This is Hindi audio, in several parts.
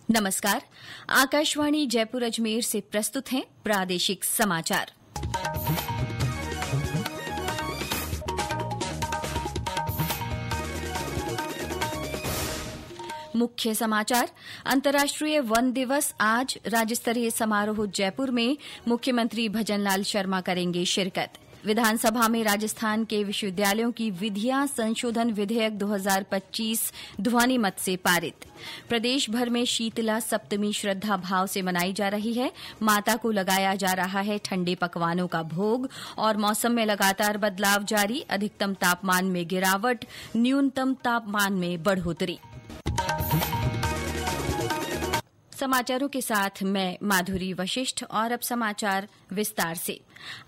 नमस्कार। आकाशवाणी जयपुर अजमेर से प्रस्तुत हैं प्रादेशिक समाचार। मुख्य समाचार। अंतर्राष्ट्रीय वन दिवस आज। राज्य स्तरीय समारोह जयपुर में मुख्यमंत्री भजनलाल शर्मा करेंगे शिरकत। विधानसभा में राजस्थान के विश्वविद्यालयों की विधियां संशोधन विधेयक 2025 ध्वनि मत से पारित। प्रदेश भर में शीतला सप्तमी श्रद्धा भाव से मनाई जा रही है। माता को लगाया जा रहा है ठंडे पकवानों का भोग। और मौसम में लगातार बदलाव जारी। अधिकतम तापमान में गिरावट, न्यूनतम तापमान में बढ़ोतरी। समाचारों के साथ मैं माधुरी वशिष्ठ। और अब समाचार विस्तार से।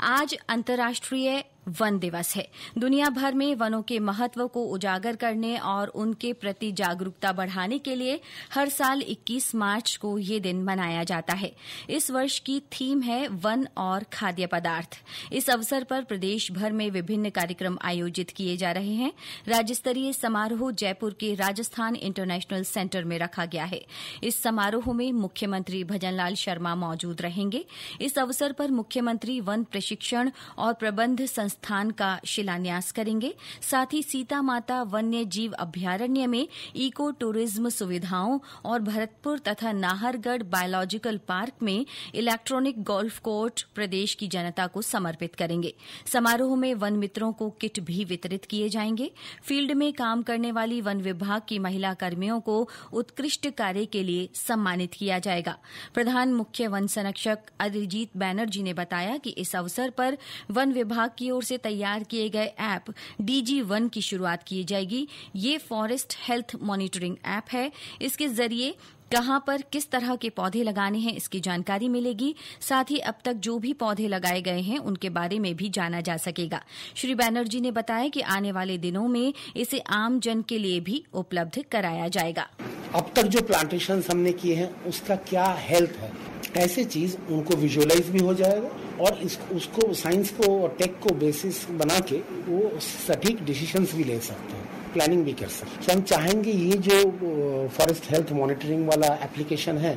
आज अंतर्राष्ट्रीय वन दिवस है। दुनिया भर में वनों के महत्व को उजागर करने और उनके प्रति जागरूकता बढ़ाने के लिए हर साल 21 मार्च को ये दिन मनाया जाता है। इस वर्ष की थीम है वन और खाद्य पदार्थ। इस अवसर पर प्रदेश भर में विभिन्न कार्यक्रम आयोजित किए जा रहे हैं। राज्य स्तरीय समारोह जयपुर के राजस्थान इंटरनेशनल सेंटर में रखा गया है। इस समारोह में मुख्यमंत्री भजनलाल शर्मा मौजूद रहेंगे। इस अवसर पर मुख्यमंत्री वन प्रशिक्षण और प्रबंध संस्थान का शिलान्यास करेंगे। साथ ही सीता माता वन्य जीव अभ्यारण्य में इको टूरिज्म सुविधाओं और भरतपुर तथा नाहरगढ़ बायोलॉजिकल पार्क में इलेक्ट्रॉनिक गोल्फ कोर्ट प्रदेश की जनता को समर्पित करेंगे। समारोह में वन मित्रों को किट भी वितरित किए जाएंगे। फील्ड में काम करने वाली वन विभाग की महिला कर्मियों को उत्कृष्ट कार्य के लिए सम्मानित किया जाएगा। प्रधान मुख्य वन संरक्षक अरिजीत बैनर्जी ने बताया कि इस अवसर पर वन विभाग की ओर से तैयार किए गए ऐप डीजी वन की शुरुआत की जाएगी। ये फॉरेस्ट हेल्थ मॉनिटरिंग ऐप है। इसके जरिए कहां पर किस तरह के पौधे लगाने हैं इसकी जानकारी मिलेगी। साथ ही अब तक जो भी पौधे लगाए गए हैं उनके बारे में भी जाना जा सकेगा। श्री बैनर्जी ने बताया कि आने वाले दिनों में इसे आम जन के लिए भी उपलब्ध कराया जाएगा। अब तक जो प्लांटेशन हमने किए हैं उसका क्या हेल्थ है, ऐसे चीज उनको विजुअलाइज भी हो जाएगा और उसको साइंस को और टेक को बेसिस बना के वो सटीक डिसीजंस भी ले सकते हैं, प्लानिंग भी कर सकते हैं। तो हम चाहेंगे ये जो फॉरेस्ट हेल्थ मॉनिटरिंग वाला एप्लीकेशन है,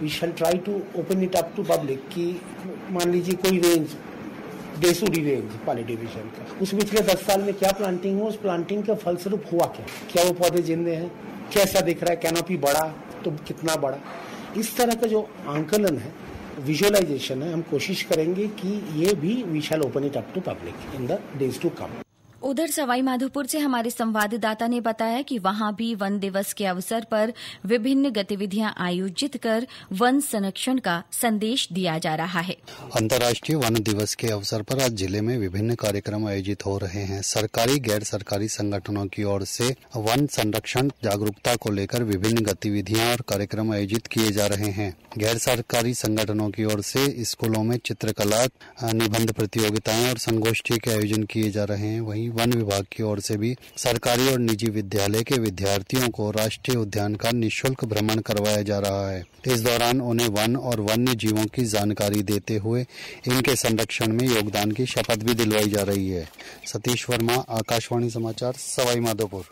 we shall try to open it up to public कि मान लीजिए कोई range Desuri range Pali division का, उस पिछले 10 साल में क्या प्लांटिंग हो, उस प्लांटिंग का फलस्वरूप हुआ क्या वो पौधे जिंदे हैं, कैसा दिख रहा है, कैनोपी बढ़ा तो कितना बढ़ा। इस तरह का जो आंकलन है, विजुअलाइजेशन है, हम कोशिश करेंगे कि ये भी we shall open it up to public in the days to come. उधर सवाईमाधोपुर से हमारे संवाददाता ने बताया कि वहां भी वन दिवस के अवसर पर विभिन्न गतिविधियां आयोजित कर वन संरक्षण का संदेश दिया जा रहा है। अंतर्राष्ट्रीय वन दिवस के अवसर पर आज जिले में विभिन्न कार्यक्रम आयोजित हो रहे हैं। सरकारी गैर सरकारी संगठनों की ओर से वन संरक्षण जागरूकता को लेकर विभिन्न गतिविधियां और कार्यक्रम आयोजित किए जा रहे हैं। गैर सरकारी संगठनों की ओर से स्कूलों में चित्रकला, निबंध प्रतियोगिताएं और संगोष्ठी के आयोजन किए जा रहे हैं। वहीं वन विभाग की ओर से भी सरकारी और निजी विद्यालय के विद्यार्थियों को राष्ट्रीय उद्यान का निःशुल्क भ्रमण करवाया जा रहा है। इस दौरान उन्हें वन और वन्य जीवों की जानकारी देते हुए इनके संरक्षण में योगदान की शपथ भी दिलवाई जा रही है। सतीश वर्मा, आकाशवाणी समाचार, सवाईमाधोपुर।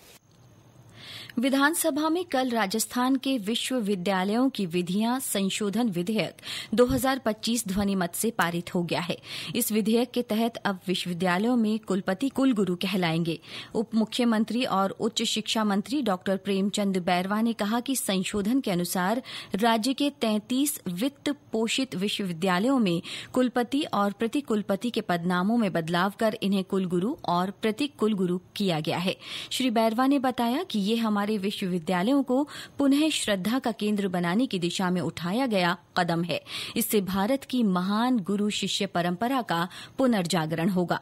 विधानसभा में कल राजस्थान के विश्वविद्यालयों की विधियां संशोधन विधेयक 2025 ध्वनि मत से पारित हो गया है। इस विधेयक के तहत अब विश्वविद्यालयों में कुलपति कुलगुरु कहलाएंगे। उप मुख्यमंत्री और उच्च शिक्षा मंत्री डॉ प्रेमचंद बैरवा ने कहा कि संशोधन के अनुसार राज्य के 33 वित्त पोषित विश्वविद्यालयों में कुलपति और प्रति कुलपति के पदनामों में बदलाव कर इन्हें कुलगुरु और प्रति कुलगुरु किया गया है। श्री बैरवा ने बताया कि ये हमारे विश्वविद्यालयों को पुनः श्रद्धा का केंद्र बनाने की दिशा में उठाया गया कदम है। इससे भारत की महान गुरु शिष्य परंपरा का पुनर्जागरण होगा।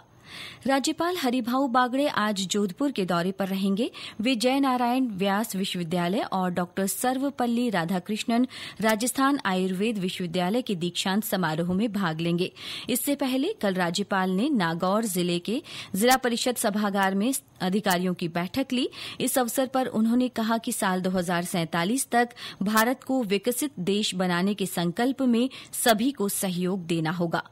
राज्यपाल हरिभाऊ बागड़े आज जोधपुर के दौरे पर रहेंगे। वे जय नारायण व्यास विश्वविद्यालय और डॉ सर्वपल्ली राधाकृष्णन राजस्थान आयुर्वेद विश्वविद्यालय के दीक्षांत समारोह में भाग लेंगे। इससे पहले कल राज्यपाल ने नागौर जिले के जिला परिषद सभागार में अधिकारियों की बैठक ली। इस अवसर पर उन्होंने कहा कि साल 2047 तक भारत को विकसित देश बनाने के संकल्प में सभी को सहयोग देना होगा।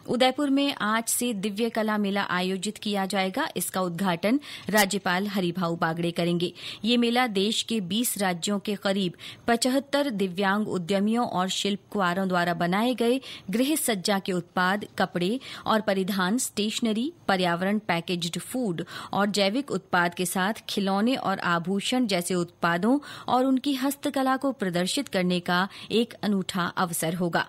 उदयपुर में आज से दिव्य कला मेला आयोजित किया जाएगा। इसका उद्घाटन राज्यपाल हरिभाऊ बागड़े करेंगे। ये मेला देश के 20 राज्यों के करीब 75 दिव्यांग उद्यमियों और शिल्पकारों द्वारा बनाए गए गृह सज्जा के उत्पाद, कपड़े और परिधान, स्टेशनरी, पर्यावरण, पैकेज्ड फूड और जैविक उत्पाद के साथ खिलौने और आभूषण जैसे उत्पादों और उनकी हस्तकला को प्रदर्शित करने का एक अनूठा अवसर होगा।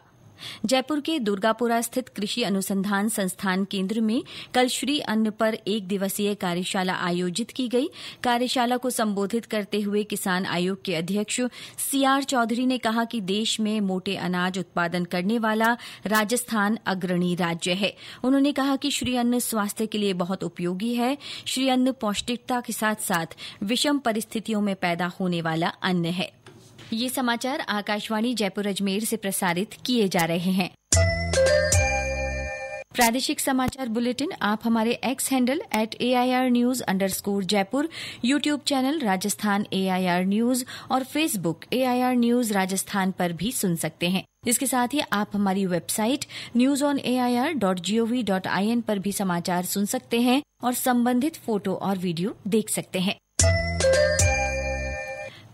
जयपुर के दुर्गापुरा स्थित कृषि अनुसंधान संस्थान केंद्र में कल श्री अन्न पर 1 दिवसीय कार्यशाला आयोजित की गई। कार्यशाला को संबोधित करते हुए किसान आयोग के अध्यक्ष सीआर चौधरी ने कहा कि देश में मोटे अनाज उत्पादन करने वाला राजस्थान अग्रणी राज्य है। उन्होंने कहा कि श्री अन्न स्वास्थ्य के लिए बहुत उपयोगी है। श्री अन्न पौष्टिकता के साथ साथ विषम परिस्थितियों में पैदा होने वाला अन्न है। ये समाचार आकाशवाणी जयपुर अजमेर से प्रसारित किए जा रहे हैं। प्रादेशिक समाचार बुलेटिन आप हमारे एक्स हैंडल @AIRnews_जयपुर, YouTube channel Rajasthan AIR news और फेसबुक AIR न्यूज राजस्थान पर भी सुन सकते हैं। इसके साथ ही आप हमारी वेबसाइट newsonair.gov.in पर भी समाचार सुन सकते हैं और संबंधित फोटो और वीडियो देख सकते हैं।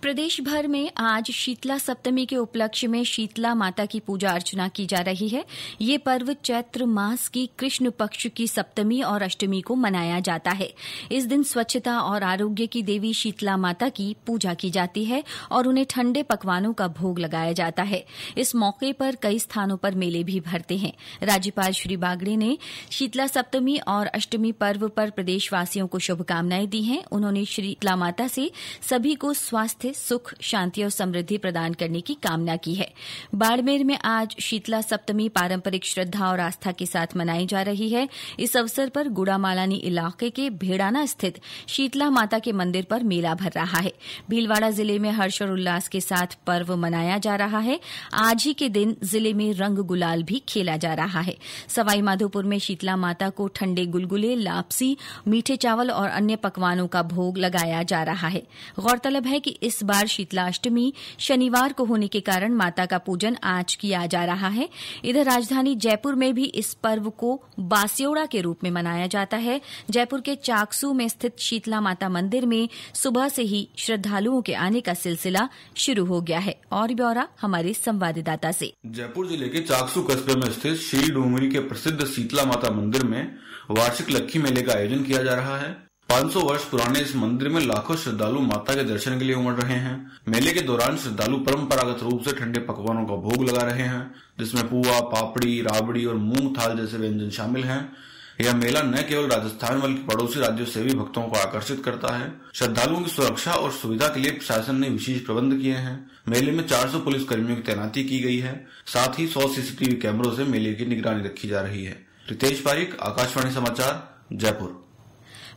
प्रदेश भर में आज शीतला सप्तमी के उपलक्ष्य में शीतला माता की पूजा अर्चना की जा रही है। ये पर्व चैत्र मास की कृष्ण पक्ष की सप्तमी और अष्टमी को मनाया जाता है। इस दिन स्वच्छता और आरोग्य की देवी शीतला माता की पूजा की जाती है और उन्हें ठंडे पकवानों का भोग लगाया जाता है। इस मौके पर कई स्थानों पर मेले भी भरते हैं। राज्यपाल श्री बागड़े ने शीतला सप्तमी और अष्टमी पर्व पर प्रदेशवासियों को शुभकामनाएं दी हैं। उन्होंने शीतला माता से सभी को स्वास्थ्य, सुख, शांति और समृद्धि प्रदान करने की कामना की है। बाड़मेर में आज शीतला सप्तमी पारंपरिक श्रद्धा और आस्था के साथ मनाई जा रही है। इस अवसर पर गुड़ामालानी इलाके के भेड़ाना स्थित शीतला माता के मंदिर पर मेला भर रहा है। भीलवाड़ा जिले में हर्ष और उल्लास के साथ पर्व मनाया जा रहा है। आज ही के दिन जिले में रंग गुलाल भी खेला जा रहा है। सवाईमाधोपुर में शीतला माता को ठंडे गुलगुले, लापसी, मीठे चावल और अन्य पकवानों का भोग लगाया जा रहा है। गौरतलब है कि इस बार शीतला अष्टमी शनिवार को होने के कारण माता का पूजन आज किया जा रहा है। इधर राजधानी जयपुर में भी इस पर्व को बास्योड़ा के रूप में मनाया जाता है। जयपुर के चाकसू में स्थित शीतला माता मंदिर में सुबह से ही श्रद्धालुओं के आने का सिलसिला शुरू हो गया है। और ब्यौरा हमारे संवाददाता से। जयपुर जिले के चाकसू कस्बे में स्थित श्री डूंगरी के प्रसिद्ध शीतला माता मंदिर में वार्षिक लक्खी मेले का आयोजन किया जा रहा है। 500 वर्ष पुराने इस मंदिर में लाखों श्रद्धालु माता के दर्शन के लिए उमड़ रहे हैं। मेले के दौरान श्रद्धालु परंपरागत रूप से ठंडे पकवानों का भोग लगा रहे हैं, जिसमें पुआ, पापड़ी, राबड़ी और मूंग थाल जैसे व्यंजन शामिल हैं। यह मेला न केवल राजस्थान बल्कि पड़ोसी राज्यों से भी भक्तों को आकर्षित करता है। श्रद्धालुओं की सुरक्षा और सुविधा के लिए प्रशासन ने विशेष प्रबंध किए हैं। मेले में 400 पुलिस कर्मियों की तैनाती की गई है। साथ ही 100 CCTV कैमरों से मेले की निगरानी रखी जा रही है। रितेश पारिक, आकाशवाणी समाचार, जयपुर।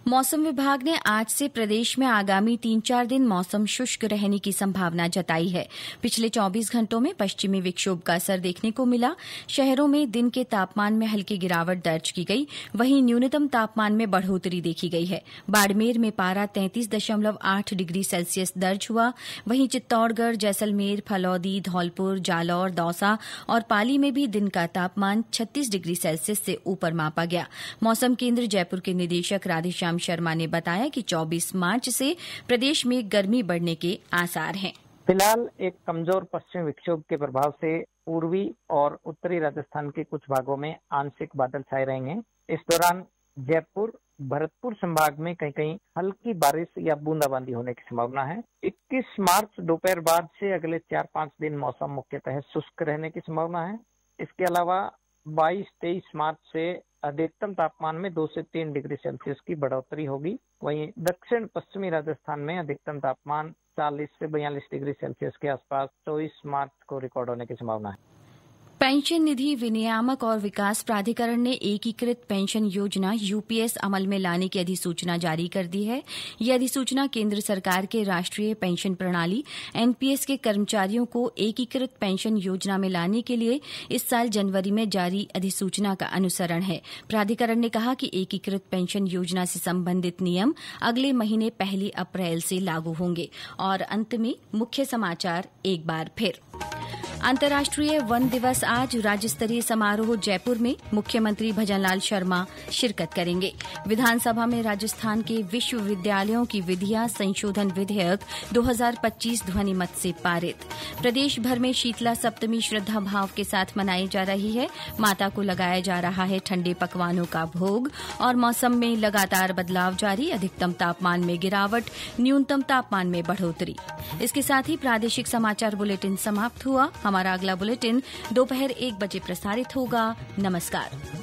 मौसम विभाग ने आज से प्रदेश में आगामी 3-4 दिन मौसम शुष्क रहने की संभावना जताई है। पिछले 24 घंटों में पश्चिमी विक्षोभ का असर देखने को मिला। शहरों में दिन के तापमान में हल्की गिरावट दर्ज की गई, वहीं न्यूनतम तापमान में बढ़ोतरी देखी गई है। बाड़मेर में पारा 33.8 डिग्री सेल्सियस दर्ज हुआ। वहीं चित्तौड़गढ़, जैसलमेर, फलौदी, धौलपुर, जालौर, दौसा और पाली में भी दिन का तापमान 36 डिग्री सेल्सियस से ऊपर मापा गया। मौसम केंद्र जयपुर के निदेशक राधेश्याम शर्मा ने बताया कि 24 मार्च से प्रदेश में गर्मी बढ़ने के आसार हैं। फिलहाल एक कमजोर पश्चिमी विक्षोभ के प्रभाव से पूर्वी और उत्तरी राजस्थान के कुछ भागों में आंशिक बादल छाए रहेंगे। इस दौरान जयपुर, भरतपुर संभाग में कहीं कहीं हल्की बारिश या बूंदाबांदी होने की संभावना है। 21 मार्च दोपहर बाद से अगले 4-5 दिन मौसम मुख्यतः शुष्क रहने की संभावना है। इसके अलावा 22-23 मार्च से अधिकतम तापमान में 2 से 3 डिग्री सेल्सियस की बढ़ोतरी होगी। वहीं दक्षिण पश्चिमी राजस्थान में अधिकतम तापमान 40 से 42 डिग्री सेल्सियस के आसपास 24 मार्च को रिकॉर्ड होने की संभावना है। पेंशन निधि विनियामक और विकास प्राधिकरण ने एकीकृत पेंशन योजना यूपीएस अमल में लाने की अधिसूचना जारी कर दी है। यह अधिसूचना केंद्र सरकार के राष्ट्रीय पेंशन प्रणाली एनपीएस के कर्मचारियों को एकीकृत पेंशन योजना में लाने के लिए इस साल जनवरी में जारी अधिसूचना का अनुसरण है। प्राधिकरण ने कहा कि एकीकृत पेंशन योजना से संबंधित नियम अगले महीने 1 अप्रैल से लागू होंगे। और अंत में मुख्य समाचार एक बार फिर। अंतर्राष्ट्रीय वन दिवस आज राज्य स्तरीय समारोह जयपुर में मुख्यमंत्री भजनलाल शर्मा शिरकत करेंगे। विधानसभा में राजस्थान के विश्वविद्यालयों की विधियां संशोधन विधेयक 2025 ध्वनिमत से पारित। प्रदेश भर में शीतला सप्तमी श्रद्धा भाव के साथ मनाई जा रही है। माता को लगाया जा रहा है ठंडे पकवानों का भोग और मौसम में लगातार बदलाव जारी। अधिकतम तापमान में गिरावट, न्यूनतम तापमान में बढ़ोतरी। इसके साथ ही प्रादेशिक समाचार बुलेटिन समाप्त हुआ। हमारा अगला बुलेटिन दोपहर 1 बजे प्रसारित होगा। नमस्कार।